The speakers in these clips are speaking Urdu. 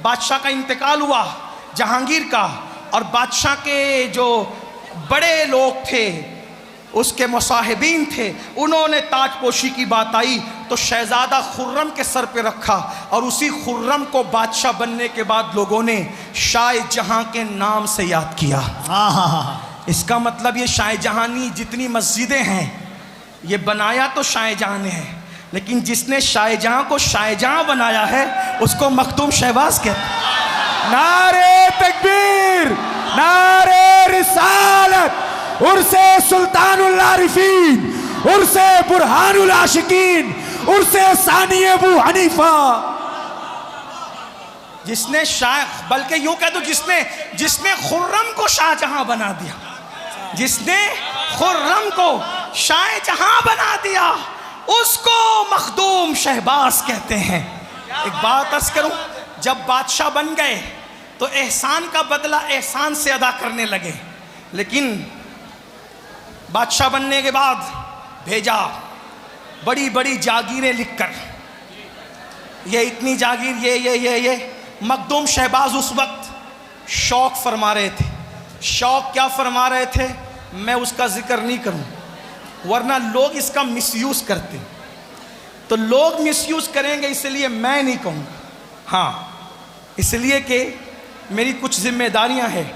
بادشاہ کا انتقال ہوا جہانگیر کا، اور بادشاہ کے جو بڑے لوگ تھے، اس کے مصاحبین تھے، انہوں نے تاج پوشی کی بات آئی تو شہزادہ خرم کے سر پہ رکھا، اور اسی خرم کو بادشاہ بننے کے بعد لوگوں نے شاہ جہاں کے نام سے یاد کیا۔ اس کا مطلب یہ شاہ جہانی جتنی مسجدیں ہیں یہ بنایا تو شاہ جہاں نے ہے، لیکن جس نے شاہ جہاں کو شاہ جہاں بنایا ہے اس کو مخدوم شہباز کہتے ہیں۔ نعرے تکبیر، نعرے رسالت، عرص سلطان العارفین، عرص برہان العاشقین، عرص ثانی ابو حنیفہ۔ جس نے شاہ، بلکہ یوں کہہ دو جس نے خرم کو شاہ جہاں بنا دیا، جس نے خرم کو شاہ جہاں بنا دیا اس کو مخدوم شہباز کہتے ہیں۔ ایک بات عرض کروں، جب بادشاہ بن گئے تو احسان کا بدلہ احسان سے ادا کرنے لگے، لیکن بادشاہ بننے کے بعد بھیجا بڑی بڑی جاگیریں لکھ کر، یہ اتنی جاگیر، یہ مخدوم شہباز اس وقت شوق فرما رہے تھے۔ شوق کیا فرما رہے تھے میں اس کا ذکر نہیں کروں، ورنہ لوگ اس کا مس یوز کرتے، تو لوگ مس یوز کریں گے، اس لیے میں نہیں کہوں گا۔ ہاں، اس لیے کہ میری کچھ ذمہ داریاں ہیں۔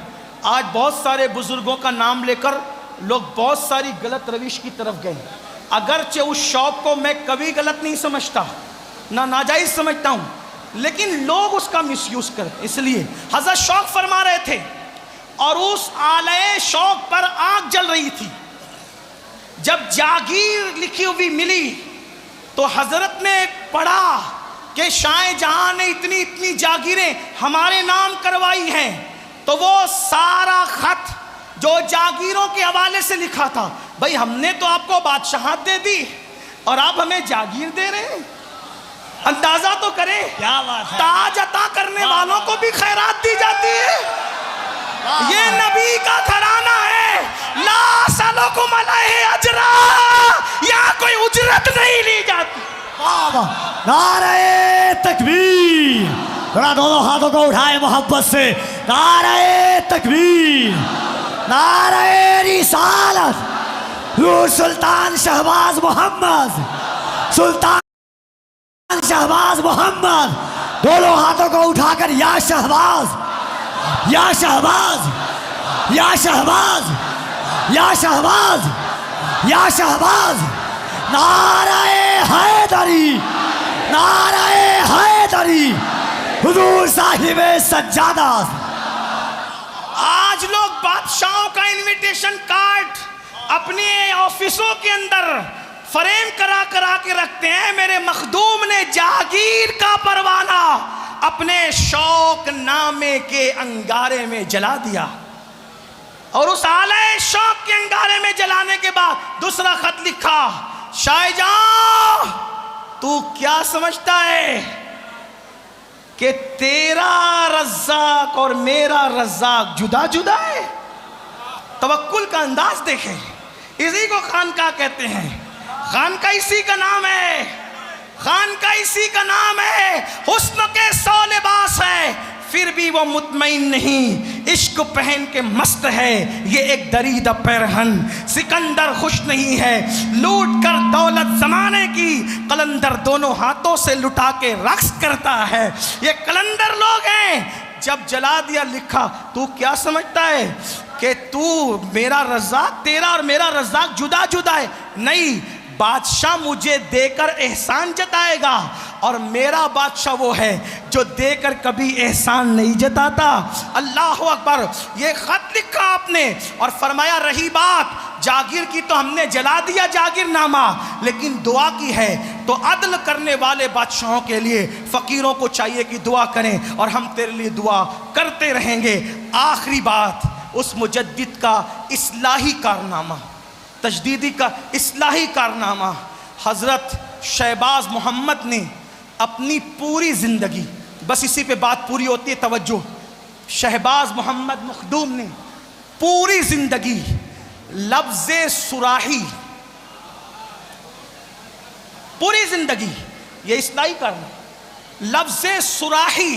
آج بہت سارے بزرگوں کا نام لے کر لوگ بہت ساری غلط روش کی طرف گئے، اگرچہ اس شوق کو میں کبھی غلط نہیں سمجھتا، نہ ناجائز سمجھتا ہوں، لیکن لوگ اس کا مس یوز کرتے، اس لیے حضرت شوق فرما رہے تھے اور اس آلے شوق پر آگ جل رہی تھی۔ جب جاگیر لکھی ہوئی ملی تو حضرت نے پڑھا کہ شاہ جہاں نے اتنی جاگیریں ہمارے نام کروائی ہیں، تو وہ سارا خط جو جاگیروں کے حوالے سے لکھا تھا، بھئی ہم نے تو آپ کو بادشاہت دے دی اور آپ ہمیں جاگیر دے رہے ہیں، اندازہ تو کریں، تاج عطا کرنے والوں کو بھی خیرات دی جاتی ہے۔ یہ نبی کا گھرانہ ہے، لا سألکم علیہ اجرا، یہاں کوئی اجرت نہیں لی جاتی۔ نعرہ تکبیر، ذرا دونوں ہاتھوں کو اٹھائے محبت سے، نعرہ تکبیر، نعرہ رسالت، سلطان شہباز محمد، سلطان شہباز محمد، دونوں ہاتھوں کو اٹھا کر یا شہباز، یا شہباز، یا شہباز، یا شہباز، یا شہباز، نعرہ حیدری، نعرہ حیدری، حضور صاحب سجادہ۔ آج لوگ بادشاہوں کا انویٹیشن کارڈ اپنے آفسوں کے اندر فریم کرا کے رکھتے ہیں، میرے مخدوم نے جاگیر کا پروانہ اپنے شوق نامے کے انگارے میں جلا دیا، اور اس آلے شوق کے انگارے میں جلانے کے بعد دوسرا خط لکھا، شاہ جہاں تو کیا سمجھتا ہے کہ تیرا رزاق اور میرا رزاق جدا جدا ہے؟ توکل کا انداز دیکھیں، اسی کو خانقاہ کہتے ہیں، خانقاہ اسی کا نام ہے، خانقاہ اسی کا نام ہے، حسن کے 100 لباس ہے پھر بھی وہ مطمئن نہیں، عشق پہن کے مست ہے یہ ایک دریدہ پیرہن، سکندر خوش نہیں ہے لوٹ کر دولت زمانے کی، قلندر دونوں ہاتھوں سے لٹا کے رقص کرتا ہے، یہ قلندر لوگ ہیں۔ جب جلا دیا لکھا، تو کیا سمجھتا ہے کہ تو میرا رزاق، تیرا اور میرا رزاق جدا جدا ہے؟ نہیں، بادشاہ مجھے دے کر احسان جتائے گا، اور میرا بادشاہ وہ ہے جو دے کر کبھی احسان نہیں جتاتا۔ اللہ اکبر۔ یہ خط لکھا آپ نے اور فرمایا رہی بات جاگیر کی تو ہم نے جلا دیا جاگیر نامہ، لیکن دعا کی ہے تو عدل کرنے والے بادشاہوں کے لیے فقیروں کو چاہیے کہ دعا کریں، اور ہم تیرے لیے دعا کرتے رہیں گے۔ آخری بات، اس مجدد کا اصلاحی کارنامہ، تجدیدی کا اصلاحی کارنامہ، حضرت شہباز محمد نے اپنی پوری زندگی، بس اسی پہ بات پوری ہوتی ہے، توجہ، شہباز محمد مخدوم نے پوری زندگی لفظ صراحی، پوری زندگی، یہ اصلاحی کرنا، لفظ صراحی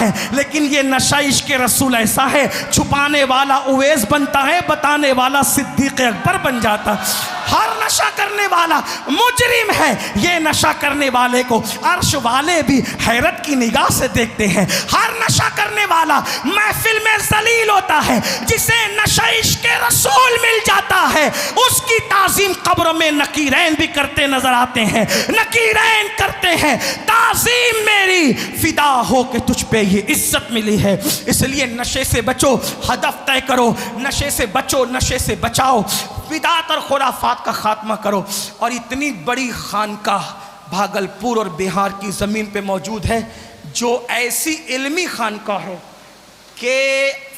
ہے، لیکن یہ نشہ عشق رسول ایسا ہے، چھپانے والا اویس بنتا ہے، بتانے والا صدیق اکبر بن جاتا۔ ہر نشہ کرنے والا مجرم ہے، یہ نشہ کرنے والے کو عرش والے بھی حیرت کی نگاہ سے دیکھتے ہیں۔ ہر نشہ کرنے والا محفل میں ذلیل ہوتا ہے، جسے نشہ عشق رسول مل جاتا ہے اس کی تعظیم قبر میں نکیرین بھی کرتے نظر آتے ہیں، نکیرین کرتے ہیں تعظیم میری فدا ہو کہ تجھ پہ یہ عزت ملی ہے۔ اس لیے نشے سے بچو، ہدف طے کرو، نشے سے بچو، نشے سے بچاؤ، بدعت اور خرافات کا خاتمہ کرو۔ اور اتنی بڑی خانقاہ بھاگلپور اور بہار کی زمین پہ موجود ہے جو ایسی علمی خانقاہ ہے کہ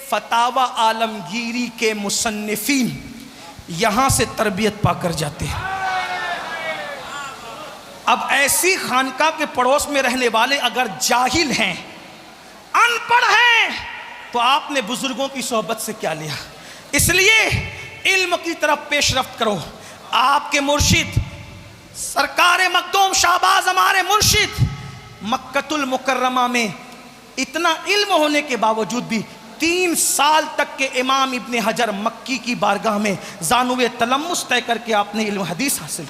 فتاوی عالمگیری کے مصنفین یہاں سے تربیت پا کر جاتے ہیں۔ اب ایسی خانقاہ کے پڑوس میں رہنے والے اگر جاہل ہیں، ان پڑھ ہیں، تو آپ نے بزرگوں کی صحبت سے کیا لیا؟ اس لیے علم کی طرف پیش رفت کرو۔ آپ کے مرشد سرکار مخدوم شہباز ہمارے مرشد مکۃ المکرمہ میں اتنا علم ہونے کے باوجود بھی 3 سال تک کے امام ابن حجر مکی کی بارگاہ میں زانوِ تلمس طے کر کے آپ نے علم حدیث حاصل،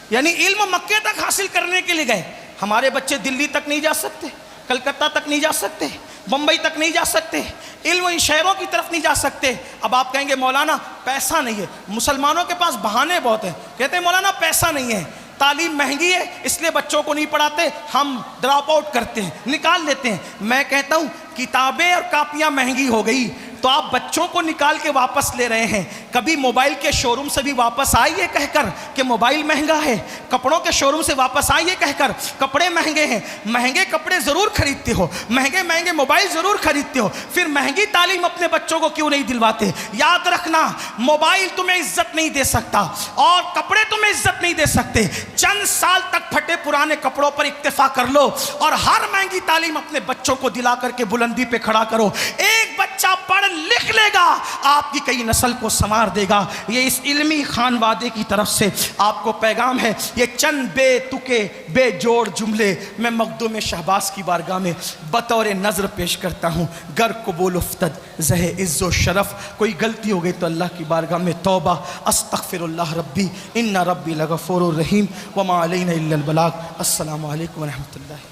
یعنی علم مکے تک حاصل کرنے کے لیے گئے۔ ہمارے بچے دلی تک نہیں جا سکتے، کلکتہ تک نہیں جا سکتے، بمبئی تک نہیں جا سکتے، علم ان شہروں کی طرف نہیں جا سکتے۔ اب آپ کہیں گے مولانا پیسہ نہیں ہے، مسلمانوں کے پاس بہانے بہت ہیں، کہتے ہیں مولانا پیسہ نہیں ہے، تعلیم مہنگی ہے اس لیے بچوں کو نہیں پڑھاتے، ہم ڈراپ آؤٹ کرتے ہیں، نکال لیتے ہیں۔ میں کہتا ہوں کتابیں اور کاپیاں مہنگی ہو گئی تو آپ بچوں کو نکال کے واپس لے رہے ہیں، کبھی موبائل کے شو روم سے بھی واپس آئیے کہہ کر کہ موبائل مہنگا ہے، کپڑوں کے شو روم سے واپس آئیے کہہ کر کپڑے مہنگے ہیں۔ مہنگے کپڑے ضرور خریدتے ہو، مہنگے مہنگے موبائل ضرور خریدتے ہو، پھر مہنگی تعلیم اپنے بچوں کو کیوں نہیں دلواتے؟ یاد رکھنا موبائل تمہیں عزت نہیں دے سکتا اور کپڑے تمہیں عزت نہیں دے سکتے۔ چند سال تک پھٹے پرانے کپڑوں پر اکتفا کر لو اور ہر مہنگی تعلیم اپنے بچوں کو دلا کر کے بلندی پہ کھڑا کرو۔ ایک بچہ پڑھ لکھ لے گا، آپ کی کئی نسل کو سنوار دے گا۔ یہ اس علمی خان وادے کی طرف سے آپ کو پیغام ہے۔ یہ چند بے تکے بے جوڑ جملے میں مخدوم شہباز کی بارگاہ میں بطور نظر پیش کرتا ہوں۔ گر قبول افتد زہ عز و شرف، کوئی غلطی ہو گئی تو اللہ کی بارگاہ میں توبہ، استغفر اللہ ربی ان ربی لغفور الرحیم وما علینا الا البلاغ۔ السلام علیکم ورحمۃ اللہ۔